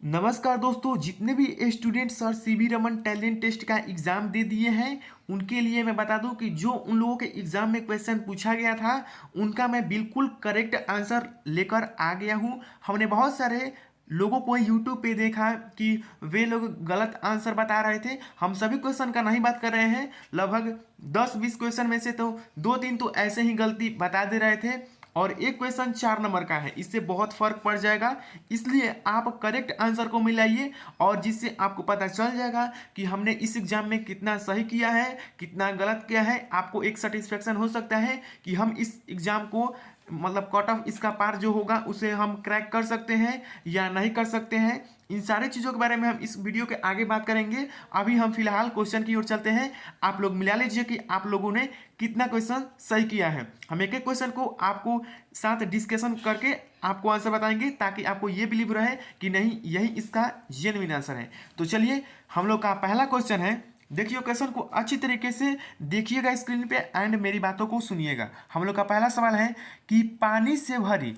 नमस्कार दोस्तों, जितने भी student sir C V Raman talent test का एग्ज़ाम दे दिए हैं उनके लिए मैं बता दूं कि जो उन लोगों के एग्ज़ाम में क्वेश्चन पूछा गया था उनका मैं बिल्कुल करेक्ट आंसर लेकर आ गया हूं। हमने बहुत सारे लोगों को यूट्यूब पे देखा कि वे लोग गलत आंसर बता रहे थे। हम सभी क्वेश्चन का नहीं बात कर रहे हैं, लगभग 10-20 क्वेश्चन में से तो 2-3 तो ऐसे ही गलती बता दे रहे थे और एक क्वेश्चन 4 नंबर का है। इससे बहुत फर्क पड़ जाएगा, इसलिए आप करेक्ट आंसर को मिलाइए और जिससे आपको पता चल जाएगा कि हमने इस एग्जाम में कितना सही किया है कितना गलत किया है। आपको एक सेटिस्फेक्शन हो सकता है कि हम इस एग्जाम को मतलब कट ऑफ इसका पार जो होगा उसे हम क्रैक कर सकते हैं या नहीं कर सकते हैं। इन सारी चीज़ों के बारे में हम इस वीडियो के आगे बात करेंगे। अभी हम फिलहाल क्वेश्चन की ओर चलते हैं। आप लोग मिला लीजिए कि आप लोगों ने कितना क्वेश्चन सही किया है। हम एक एक क्वेश्चन को आपको साथ डिस्कशन करके आपको आंसर बताएंगे ताकि आपको ये बिलीव रहे कि नहीं यही इसका जेन्युइन आंसर है। तो चलिए, हम लोग का पहला क्वेश्चन है। देखिए क्वेश्चन को अच्छी तरीके से देखिएगा स्क्रीन पे एंड मेरी बातों को सुनिएगा। हम लोग का पहला सवाल है कि पानी से भरी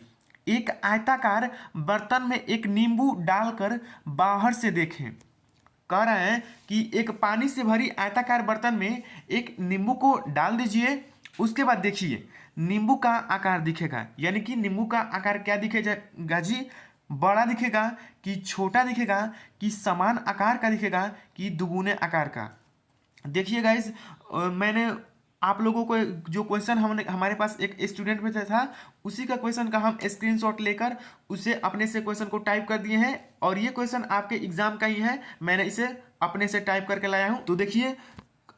एक आयताकार बर्तन में एक नींबू डालकर बाहर से देखें। कह रहे हैं कि एक पानी से भरी आयताकार बर्तन में एक नींबू को डाल दीजिए, उसके बाद देखिए नींबू का आकार दिखेगा। यानी कि नींबू का आकार क्या दिखेगा जी? बड़ा दिखेगा कि छोटा दिखेगा कि समान आकार का दिखेगा कि दुगुने आकार का? देखिए गाइज, मैंने आप लोगों को जो क्वेश्चन हमने हमारे पास एक स्टूडेंट में था उसी का क्वेश्चन का हम स्क्रीनशॉट लेकर उसे अपने से क्वेश्चन को टाइप कर दिए हैं और ये क्वेश्चन आपके एग्जाम का ही है। मैंने इसे अपने से टाइप करके लाया हूँ। तो देखिए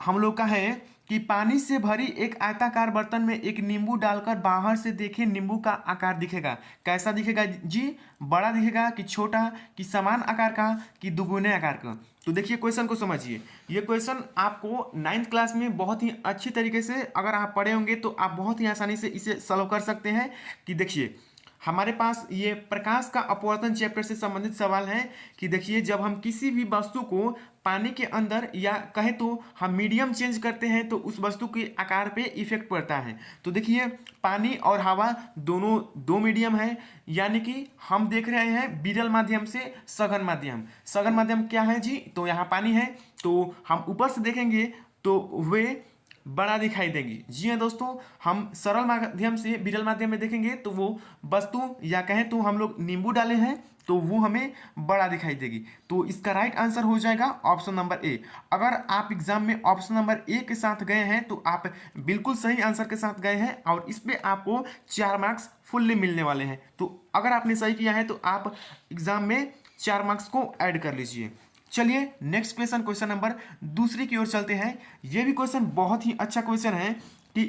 हम लोग का है कि पानी से भरी एक आयताकार बर्तन में एक नींबू डालकर बाहर से देखें, नींबू का आकार दिखेगा। कैसा दिखेगा जी? बड़ा दिखेगा कि छोटा कि समान आकार का कि दुगुने आकार का? तो देखिए क्वेश्चन को समझिए। ये क्वेश्चन आपको 9th क्लास में बहुत ही अच्छी तरीके से अगर आप पढ़े होंगे तो आप बहुत ही आसानी से इसे सॉल्व कर सकते हैं। कि देखिए हमारे पास ये प्रकाश का अपवर्तन चैप्टर से संबंधित सवाल है कि देखिए जब हम किसी भी वस्तु को पानी के अंदर या कहें तो हम मीडियम चेंज करते हैं तो उस वस्तु के आकार पे इफेक्ट पड़ता है। तो देखिए पानी और हवा दोनों दो मीडियम है, यानी कि हम देख रहे हैं विरल माध्यम से सघन माध्यम। सघन माध्यम क्या है जी? तो यहाँ पानी है, तो हम ऊपर से देखेंगे तो वे बड़ा दिखाई देंगी। जी हाँ दोस्तों, हम सरल माध्यम से विरल माध्यम में देखेंगे तो वो वस्तु या कहें तो हम लोग नींबू डाले हैं तो वो हमें बड़ा दिखाई देगी। तो इसका राइट आंसर हो जाएगा ऑप्शन नंबर ए। अगर आप एग्जाम में ऑप्शन नंबर ए के साथ गए हैं तो आप बिल्कुल सही आंसर के साथ गए हैं और इस पर आपको 4 मार्क्स फुल्ली मिलने वाले हैं। तो अगर आपने सही किया है तो आप एग्जाम में 4 मार्क्स को ऐड कर लीजिए। चलिए नेक्स्ट क्वेश्चन, क्वेश्चन नंबर दूसरी की ओर चलते हैं। यह भी क्वेश्चन बहुत ही अच्छा क्वेश्चन है कि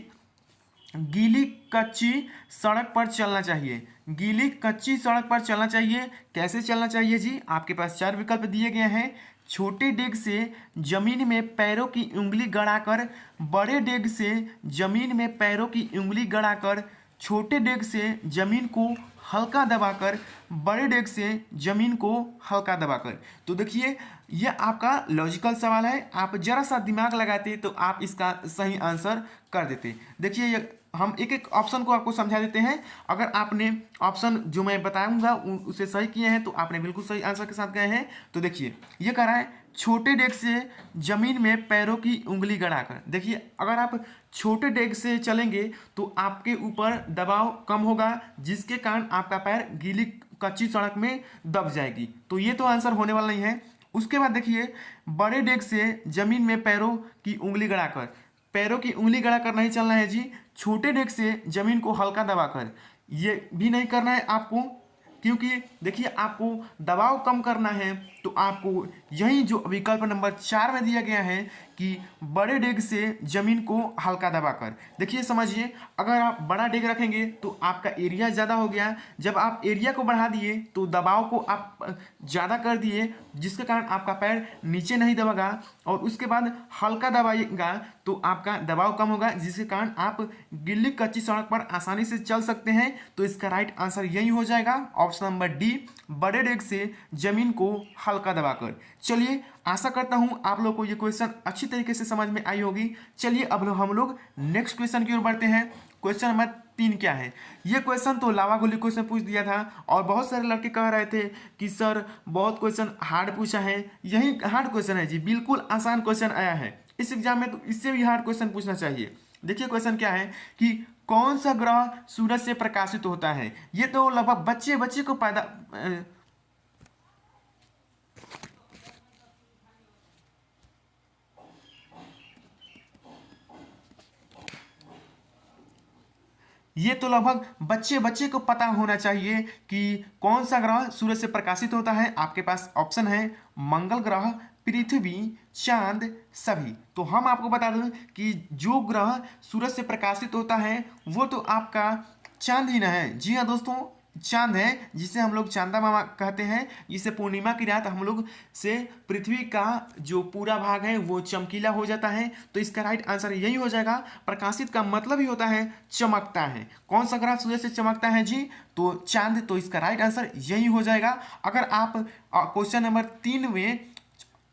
गीली कच्ची सड़क पर चलना चाहिए। गीली कच्ची सड़क पर चलना चाहिए, कैसे चलना चाहिए जी? आपके पास 4 विकल्प दिए गए हैं। छोटे डेग से जमीन में पैरों की उंगली गड़ाकर, बड़े डेग से जमीन में पैरों की उंगली गड़ाकर, छोटे डेग से जमीन को हल्का दबाकर, बड़े डेग से जमीन को हल्का दबाकर। तो देखिए यह आपका लॉजिकल सवाल है, आप जरा सा दिमाग लगाते तो आप इसका सही आंसर कर देते। देखिए हम एक एक ऑप्शन को आपको समझा देते हैं। अगर आपने ऑप्शन जो मैं बताऊंगा उसे सही किए हैं तो आपने बिल्कुल सही आंसर के साथ गए हैं। तो देखिए ये कह रहा है छोटे डेग से जमीन में पैरों की उंगली गड़ाकर। देखिए अगर आप छोटे डेग से चलेंगे तो आपके ऊपर दबाव कम होगा जिसके कारण आपका पैर गीली कच्ची सड़क में दब जाएगी। तो ये तो आंसर होने वाला नहीं है। उसके बाद देखिए बड़े डेग से जमीन में पैरों की उंगली गड़ाकर, पैरों की उंगली गड़ाकर नहीं चलना है जी। छोटे डेग से जमीन को हल्का दबाकर, ये भी नहीं करना है आपको, क्योंकि देखिए आपको दबाव कम करना है तो आपको यही जो विकल्प नंबर 4 में दिया गया है कि बड़े डेग से जमीन को हल्का दबाकर। देखिए समझिए, अगर आप बड़ा डेग रखेंगे तो आपका एरिया ज़्यादा हो गया, जब आप एरिया को बढ़ा दिए तो दबाव को आप ज़्यादा कर दिए जिसके कारण आपका पैर नीचे नहीं दबेगा और उसके बाद हल्का दबाइएगा तो आपका दबाव कम होगा जिसके कारण आप गीली कच्ची सड़क पर आसानी से चल सकते हैं। तो इसका राइट आंसर यही हो जाएगा ऑप्शन नंबर डी, बड़े डेग से जमीन को हल्का दबाकर। चलिए आशा करता हूं आप लोग को ये क्वेश्चन अच्छी तरीके से समझ में आई होगी। चलिए अब हम लोग नेक्स्ट क्वेश्चन की ओर बढ़ते हैं। क्वेश्चन नंबर 3 क्या है। ये क्वेश्चन तो लावा गोली क्वेश्चन पूछ दिया था और बहुत सारे लड़के कह रहे थे कि सर बहुत क्वेश्चन हार्ड पूछा है। यही हार्ड क्वेश्चन है जी, बिल्कुल आसान क्वेश्चन आया है इस एग्जाम में, तो इससे भी हार्ड क्वेश्चन पूछना चाहिए। देखिए क्वेश्चन क्या है कि कौन सा ग्रह सूरज से प्रकाशित होता है। ये तो लगभग बच्चे बच्चे को पैदा ये तो लगभग बच्चे बच्चे को पता होना चाहिए कि कौन सा ग्रह सूरज से प्रकाशित होता है। आपके पास ऑप्शन है मंगल ग्रह, पृथ्वी, चांद, सभी। तो हम आपको बता दें कि जो ग्रह सूरज से प्रकाशित होता है वो तो आपका चांद ही ना है। जी हाँ दोस्तों, चांद है, जिसे हम लोग चांदा मामा कहते हैं। जिसे पूर्णिमा की रात हम लोग से पृथ्वी का जो पूरा भाग है वो चमकीला हो जाता है। तो इसका राइट आंसर यही हो जाएगा। प्रकाशित का मतलब ही होता है चमकता है। कौन सा ग्रह सूर्य से चमकता है जी, तो चांद। तो इसका राइट आंसर यही हो जाएगा। अगर आप क्वेश्चन नंबर 3 में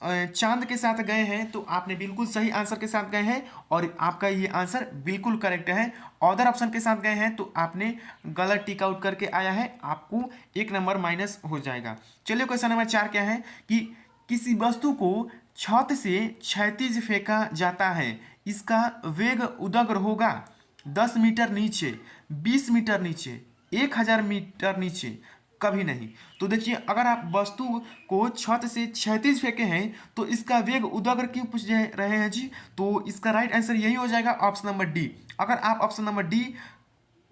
चांद के साथ गए हैं तो आपने बिल्कुल सही आंसर के साथ गए हैं और आपका ये आंसर बिल्कुल करेक्ट है। अदर ऑप्शन के साथ गए हैं तो आपने गलत टिक आउट करके आया है, आपको 1 नंबर माइनस हो जाएगा। चलिए क्वेश्चन नंबर 4 क्या है कि किसी वस्तु को छत से क्षैतिज फेंका जाता है, इसका वेग उदग्र होगा 10 मीटर नीचे, 20 मीटर नीचे, 1000 मीटर नीचे, कभी नहीं। तो देखिए अगर आप वस्तु को छत से क्षैतिज फेंके हैं तो इसका वेग उदग्र क्यों पूछ रहे हैं जी, तो इसका राइट आंसर यही हो जाएगा ऑप्शन नंबर डी। अगर आप ऑप्शन नंबर डी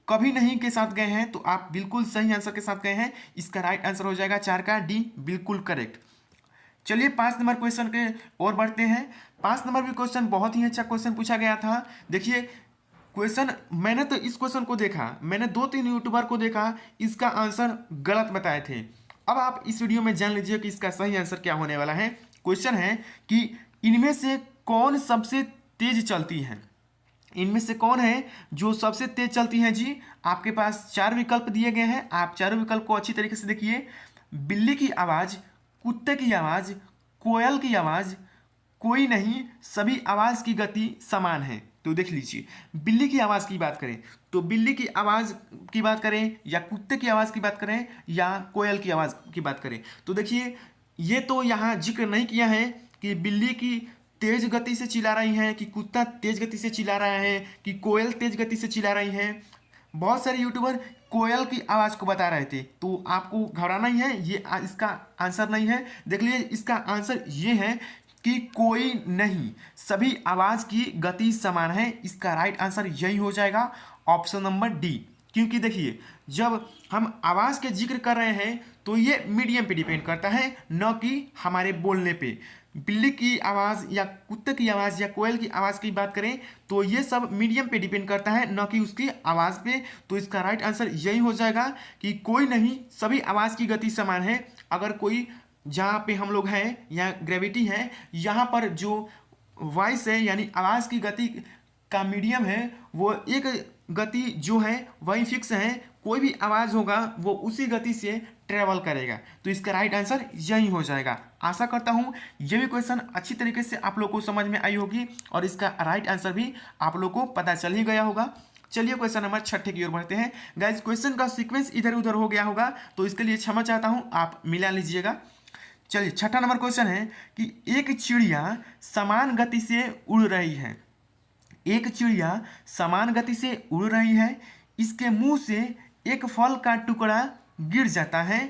कभी नहीं के साथ गए हैं तो आप बिल्कुल सही आंसर के साथ गए हैं। इसका राइट आंसर हो जाएगा 4 का डी, बिल्कुल करेक्ट। चलिए 5 नंबर क्वेश्चन के और बढ़ते हैं। 5 नंबर भी क्वेश्चन बहुत ही अच्छा क्वेश्चन पूछा गया था। देखिए क्वेश्चन, मैंने तो इस क्वेश्चन को देखा, मैंने 2-3 यूट्यूबर को देखा, इसका आंसर गलत बताए थे। अब आप इस वीडियो में जान लीजिए कि इसका सही आंसर क्या होने वाला है। क्वेश्चन है कि इनमें से कौन सबसे तेज चलती है। इनमें से कौन है जो सबसे तेज चलती है जी। आपके पास 4 विकल्प दिए गए हैं, आप चारों विकल्प को अच्छी तरीके से देखिए। बिल्ली की आवाज़, कुत्ते की आवाज़, कोयल की आवाज़, कोई नहीं, सभी आवाज़ की गति समान है। तो देख लीजिए, बिल्ली की आवाज़ की बात करें तो बिल्ली की आवाज़ की बात करें या कुत्ते की आवाज़ की बात करें या कोयल की आवाज़ की बात करें, तो देखिए ये तो यहाँ जिक्र नहीं किया है कि बिल्ली की तेज गति से चिल्ला रही है, कि कुत्ता तेज गति से चिल्ला रहा है, कि कोयल तेज गति से चिल्ला रही है। बहुत सारे यूट्यूबर कोयल की आवाज़ को बता रहे थे, तो आपको घबराना ही है, ये इसका आंसर नहीं है। देख लीजिए इसका आंसर ये है कि कोई नहीं, सभी आवाज़ की गति समान है। इसका राइट आंसर यही हो जाएगा ऑप्शन नंबर डी। क्योंकि देखिए जब हम आवाज़ के जिक्र कर रहे हैं तो ये मीडियम पे डिपेंड करता है, न कि हमारे बोलने पे। बिल्ली की आवाज़ या कुत्ते की आवाज़ या कोयल की आवाज़ की बात करें तो ये सब मीडियम पे डिपेंड करता है, न कि उसकी आवाज़ पे। तो इसका राइट आंसर यही हो जाएगा कि कोई नहीं, सभी आवाज़ की गति समान है। अगर कोई जहाँ पे हम लोग हैं या ग्रेविटी है, यहाँ पर जो वॉइस है यानी आवाज़ की गति का मीडियम है वो एक गति जो है वही फिक्स है। कोई भी आवाज़ होगा वो उसी गति से ट्रेवल करेगा। तो इसका राइट आंसर यही हो जाएगा। आशा करता हूँ ये भी क्वेश्चन अच्छी तरीके से आप लोग को समझ में आई होगी और इसका राइट आंसर भी आप लोग को पता चल ही गया होगा। चलिए क्वेश्चन नंबर 6 की ओर बढ़ते हैं। गाइस क्वेश्चन का सीक्वेंस इधर उधर हो गया होगा तो इसके लिए क्षमा चाहता हूँ, आप मिला लीजिएगा। चलिए 6 नंबर क्वेश्चन है कि एक चिड़िया समान गति से उड़ रही है। एक चिड़िया समान गति से उड़ रही है, इसके मुंह से एक फल का टुकड़ा गिर जाता है।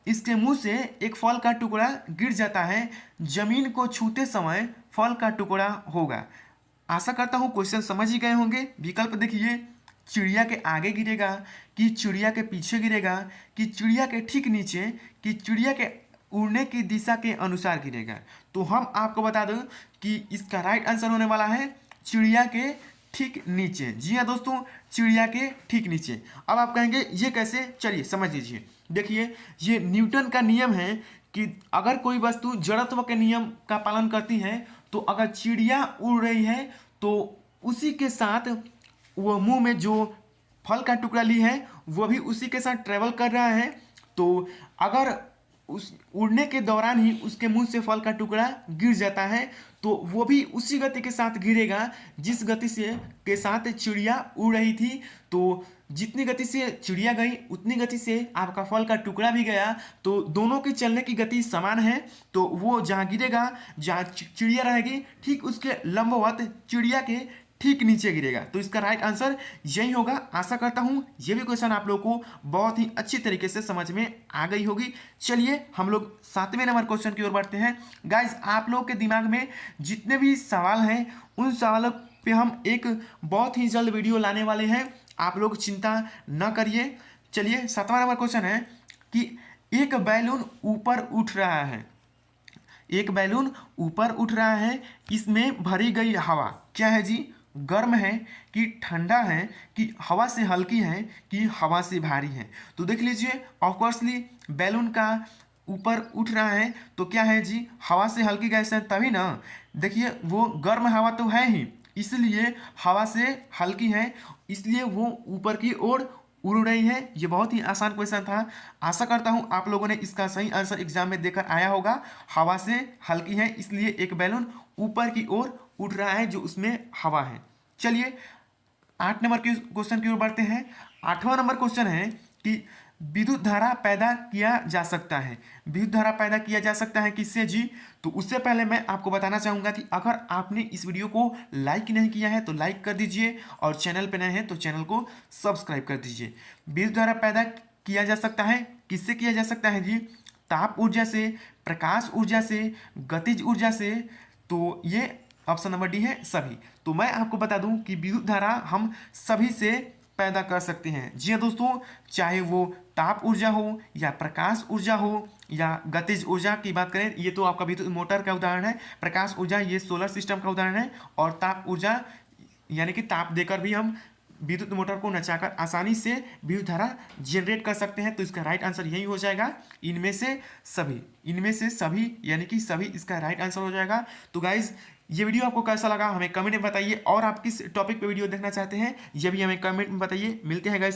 इसके मुंह से एक फल का टुकड़ा गिर जाता है, जमीन को छूते समय फल का टुकड़ा होगा। आशा करता हूँ क्वेश्चन समझ ही गए होंगे। विकल्प देखिए, चिड़िया के आगे गिरेगा, कि चिड़िया के पीछे गिरेगा, कि चिड़िया के ठीक नीचे, कि चिड़िया के उड़ने की दिशा के अनुसार गिरेगा। तो हम आपको बता दें कि इसका राइट आंसर होने वाला है चिड़िया के ठीक नीचे। जी हाँ दोस्तों, चिड़िया के ठीक नीचे। अब आप कहेंगे ये कैसे, चलिए समझ लीजिए। देखिए ये न्यूटन का नियम है कि अगर कोई वस्तु जड़त्व के नियम का पालन करती है तो अगर चिड़िया उड़ रही है तो उसी के साथ वो मुंह में जो फल का टुकड़ा ली है वो भी उसी के साथ ट्रेवल कर रहा है। तो अगर उस उड़ने के दौरान ही उसके मुंह से फल का टुकड़ा गिर जाता है, तो वो भी उसी गति के साथ गिरेगा जिस गति से के साथ चिड़िया उड़ रही थी। तो जितनी गति से चिड़िया गई उतनी गति से आपका फल का टुकड़ा भी गया। तो दोनों की चलने की गति समान है, तो वो जहाँ गिरेगा, जहाँ चिड़िया रहेगी ठीक उसके लंबवत चिड़िया के ठीक नीचे गिरेगा। तो इसका राइट आंसर यही होगा। आशा करता हूँ ये भी क्वेश्चन आप लोगों को बहुत ही अच्छी तरीके से समझ में आ गई होगी। चलिए हम लोग 7वें नंबर क्वेश्चन की ओर बढ़ते हैं। गाइज, आप लोगों के दिमाग में जितने भी सवाल हैं उन सवालों पे हम एक बहुत ही जल्द वीडियो लाने वाले हैं, आप लोग चिंता न करिए। चलिए 7वां नंबर क्वेश्चन है कि एक बैलून ऊपर उठ रहा है, एक बैलून ऊपर उठ रहा है, इसमें भरी गई हवा क्या है जी? गर्म है कि ठंडा है कि हवा से हल्की है कि हवा से भारी है? तो देख लीजिए, ऑफकोर्सली बैलून का ऊपर उठ रहा है तो क्या है जी? हवा से हल्की गैस है, तभी ना। देखिए वो गर्म हवा तो है ही, इसलिए हवा से हल्की है, इसलिए वो ऊपर की ओर उड़ रही है। ये बहुत ही आसान क्वेश्चन था। आशा करता हूँ आप लोगों ने इसका सही आंसर एग्जाम में देकर आया होगा। हवा से हल्की है इसलिए एक बैलून ऊपर की ओर उड़ रहा है जो उसमें हवा है। चलिए 8 नंबर के क्वेश्चन की ओर बढ़ते हैं। 8वां नंबर क्वेश्चन है कि विद्युत धारा पैदा किया जा सकता है। विद्युत धारा पैदा किया जा सकता है किससे जी? तो उससे पहले मैं आपको बताना चाहूँगा कि अगर आपने इस वीडियो को लाइक नहीं किया है तो लाइक कर दीजिए, और चैनल पे नए हैं तो चैनल को सब्सक्राइब कर दीजिए। विद्युत धारा पैदा किया जा सकता है किससे किया जा सकता है जी? ताप ऊर्जा से, प्रकाश ऊर्जा से, गतिज ऊर्जा से। तो ये ऑप्शन नंबर डी है, सभी। तो मैं आपको बता दूं कि विद्युत धारा हम सभी से पैदा कर सकते हैं। जी हाँ दोस्तों, चाहे वो ताप ऊर्जा हो या प्रकाश ऊर्जा हो या गतिज ऊर्जा की बात करें, ये तो आपका विद्युत मोटर का उदाहरण है। प्रकाश ऊर्जा ये सोलर सिस्टम का उदाहरण है, और ताप ऊर्जा यानी कि ताप देकर भी हम विद्युत मोटर को नचाकर आसानी से विद्युत धारा जनरेट कर सकते हैं। तो इसका राइट आंसर यही हो जाएगा, इनमें से सभी। इनमें से सभी यानी कि सभी इसका राइट आंसर हो जाएगा। तो गाइज, ये वीडियो आपको कैसा लगा हमें कमेंट में बताइए, और आप किस टॉपिक पे वीडियो देखना चाहते हैं ये भी हमें कमेंट में बताइए। मिलते हैं गाइज।